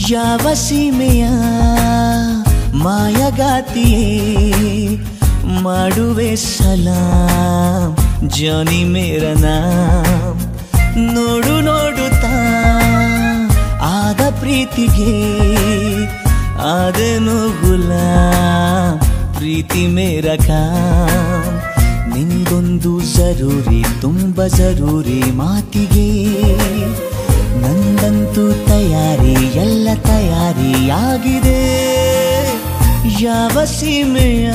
ಯಾವ ಸೀಮೆಯ ಮಾಯಗಾತಿಯೇ ಮಾಡುವೆ ಸಲಾಂ ಜಾನಿ ಮೇರ ನಾಮ್ ನೋಡು ನೋಡುತ್ತಾ ಆದ ಪ್ರೀತಿಗೆ ಆದನು ಗುಲಾಮ್ ಪ್ರೀತಿ ಮೇರ ಕಾಮ್ ನಿಂದೊಂದು ಜರೂರಿ ತುಂಬ ಜರೂರಿ ಮಾತಿಗೆ ನಂದಂತೂ ತಯಾರಿ ಎಲ್ಲ ತಯಾರಿಯಾಗಿದೆ ಯಾವ ಸೀಮೆಯ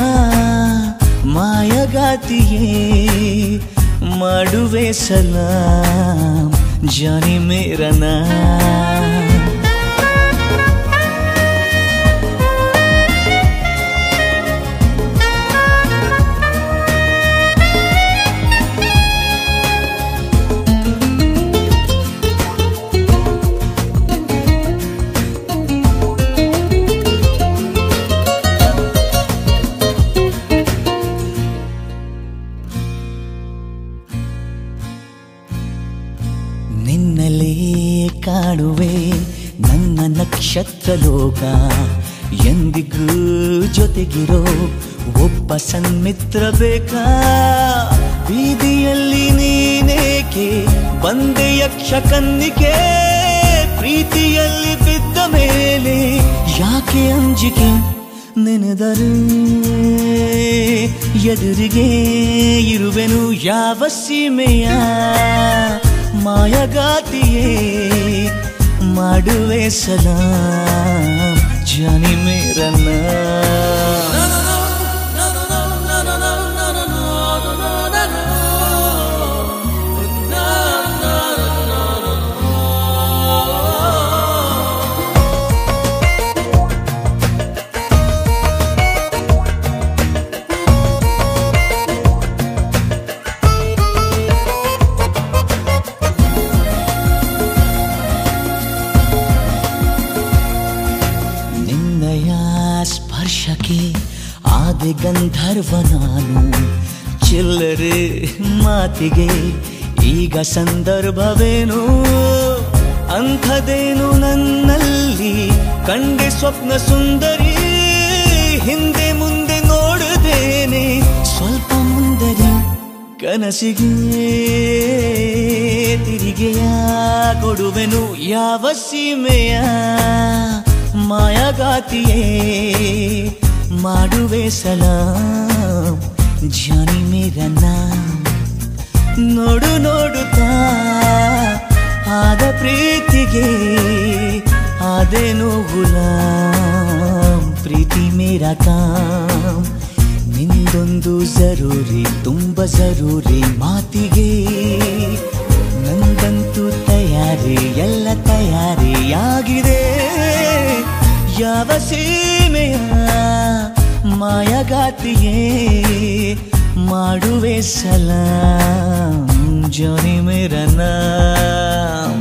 ಮಾಯಗಾತಿಯೇ ಮಾಡುವೆ ಸಲಾಂ ಜಾನಿ ಮೇರ ನಾಮ್ ನಿನ್ನಲೇ ಕಾಣುವೆ ನನ್ನ ನಕ್ಷತ್ರ ಲೋಕ ಎಂದಿಗೂ ಜೊತೆಗಿರೋ ಒಬ್ಬ ಸನ್ಮಿತ್ರ ಬೇಕಾ ಬೀದಿಯಲ್ಲಿ ನೀನೇಕೆ ಬಂದೆ ಯಕ್ಷ ಕನ್ನಿಕೆ ಪ್ರೀತಿಯಲ್ಲಿ ಬಿದ್ದ ಮೇಲೆ ಯಾಕೆ ಅಂಜಿಕೆ ನೆನೆದರೆ ಎದುರಿಗೆ ಇರುವೆನು ಯಾವ ಸೀಮೆಯ ಮಾಯಗಾತಿಯೇ ಮಾಡುವೆ ಸಲಾಂ ಜಾನಿ ಮೇರ ನಾಮ್ ಸ್ಪರ್ಶಕ್ಕೆ ಆದೆ ಗಂಧರ್ವ ನಾನು ಚಿಲ್ಲರೆ ಮಾತಿಗೆ ಈಗ ಸಂದರ್ಭವೇನು ಅಂಥದೇನು ನನ್ನಲ್ಲಿ ಕಂಡೆ ಸ್ವಪ್ನ ಸುಂದರಿ ಹಿಂದೆ ಮುಂದೆ ನೋಡದೇನೆ ಸ್ವಲ್ಪ ಮುಂದರಿ ಕನಸಿಗೆ ತಿರಿಗೆಯ ಕೊಡುವೆನು ಯಾವ ಸೀಮೆಯ ಮಾಯಗಾತಿಯೇ ಮಾಡುವೆ ಸಲಾಂ ಜಾನಿ ಮೇರ ನಾಮ್ ನೋಡು ನೋಡುತ್ತಾ ಆದ ಪ್ರೀತಿಗೆ ಆದೇನು ಗುಲಾಮ್ ಪ್ರೀತಿ ಮೇರ ಕಾಮ್ ನಿಂದೊಂದು ಜರೂರಿ ತುಂಬ ಜರೂರಿ ಮಾತಿಗೆ ನಂದಂತೂ ತಯಾರಿ ಎಲ್ಲ ತಯಾರಿಯಾಗಿದೆ ಯಾವ ಸೀಮೆಯ ಮಾಯಗಾತಿಯೇ ಮಾಡುವೆ ಸಲಾಂ ಜಾನಿ ಮೇರ ನಾಮ್